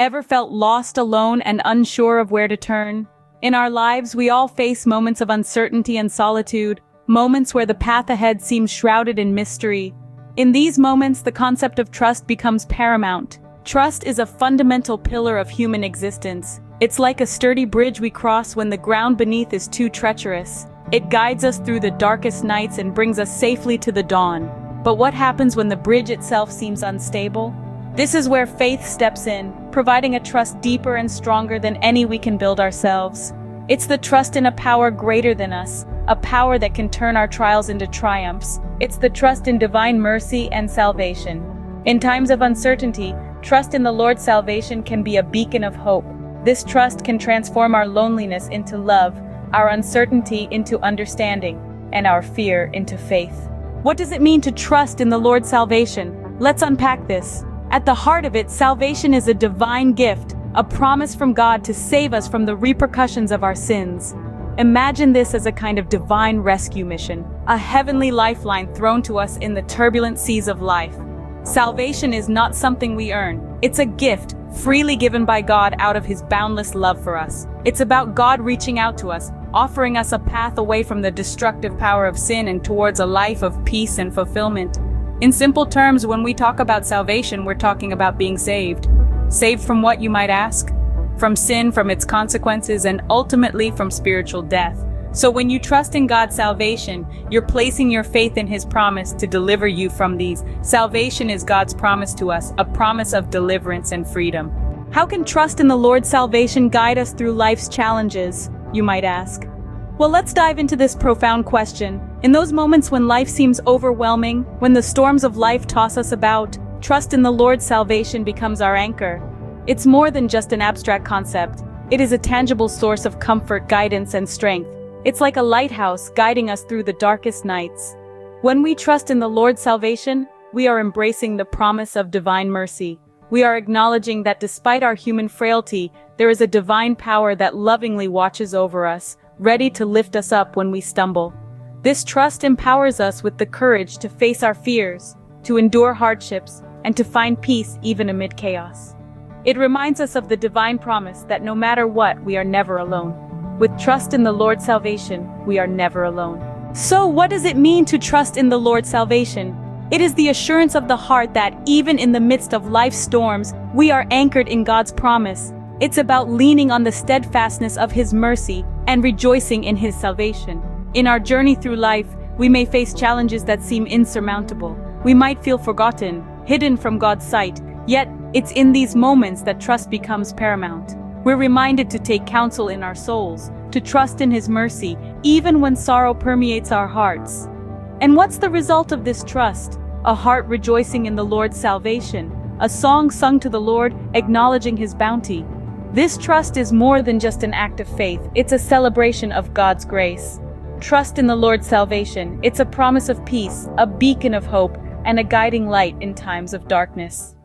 Ever felt lost, alone, and unsure of where to turn? In our lives, we all face moments of uncertainty and solitude, moments where the path ahead seems shrouded in mystery. In these moments, the concept of trust becomes paramount. Trust is a fundamental pillar of human existence. It's like a sturdy bridge we cross when the ground beneath is too treacherous. It guides us through the darkest nights and brings us safely to the dawn. But what happens when the bridge itself seems unstable? This is where faith steps in, providing a trust deeper and stronger than any we can build ourselves. It's the trust in a power greater than us, a power that can turn our trials into triumphs. It's the trust in divine mercy and salvation. In times of uncertainty, trust in the Lord's salvation can be a beacon of hope. This trust can transform our loneliness into love, our uncertainty into understanding, and our fear into faith. What does it mean to trust in the Lord's salvation? Let's unpack this. At the heart of it, salvation is a divine gift, a promise from God to save us from the repercussions of our sins. Imagine this as a kind of divine rescue mission, a heavenly lifeline thrown to us in the turbulent seas of life. Salvation is not something we earn. It's a gift, freely given by God out of His boundless love for us. It's about God reaching out to us, offering us a path away from the destructive power of sin and towards a life of peace and fulfillment. In simple terms, when we talk about salvation, we're talking about being saved. Saved from what, you might ask? From sin, from its consequences, and ultimately from spiritual death. So when you trust in God's salvation, you're placing your faith in His promise to deliver you from these. Salvation is God's promise to us, a promise of deliverance and freedom. How can trust in the Lord's salvation guide us through life's challenges, you might ask? Well, let's dive into this profound question. In those moments when life seems overwhelming, when the storms of life toss us about, trust in the Lord's salvation becomes our anchor. It's more than just an abstract concept. It is a tangible source of comfort, guidance, and strength. It's like a lighthouse guiding us through the darkest nights. When we trust in the Lord's salvation, we are embracing the promise of divine mercy. We are acknowledging that despite our human frailty, there is a divine power that lovingly watches over us, ready to lift us up when we stumble. This trust empowers us with the courage to face our fears, to endure hardships, and to find peace even amid chaos. It reminds us of the divine promise that no matter what, we are never alone. With trust in the Lord's salvation, we are never alone. So what does it mean to trust in the Lord's salvation? It is the assurance of the heart that even in the midst of life's storms, we are anchored in God's promise. It's about leaning on the steadfastness of His mercy and rejoicing in His salvation. In our journey through life, we may face challenges that seem insurmountable. We might feel forgotten, hidden from God's sight, yet it's in these moments that trust becomes paramount. We're reminded to take counsel in our souls, to trust in His mercy, even when sorrow permeates our hearts. And what's the result of this trust? A heart rejoicing in the Lord's salvation, a song sung to the Lord, acknowledging His bounty. This trust is more than just an act of faith, it's a celebration of God's grace. Trust in the Lord's salvation, it's a promise of peace, a beacon of hope, and a guiding light in times of darkness.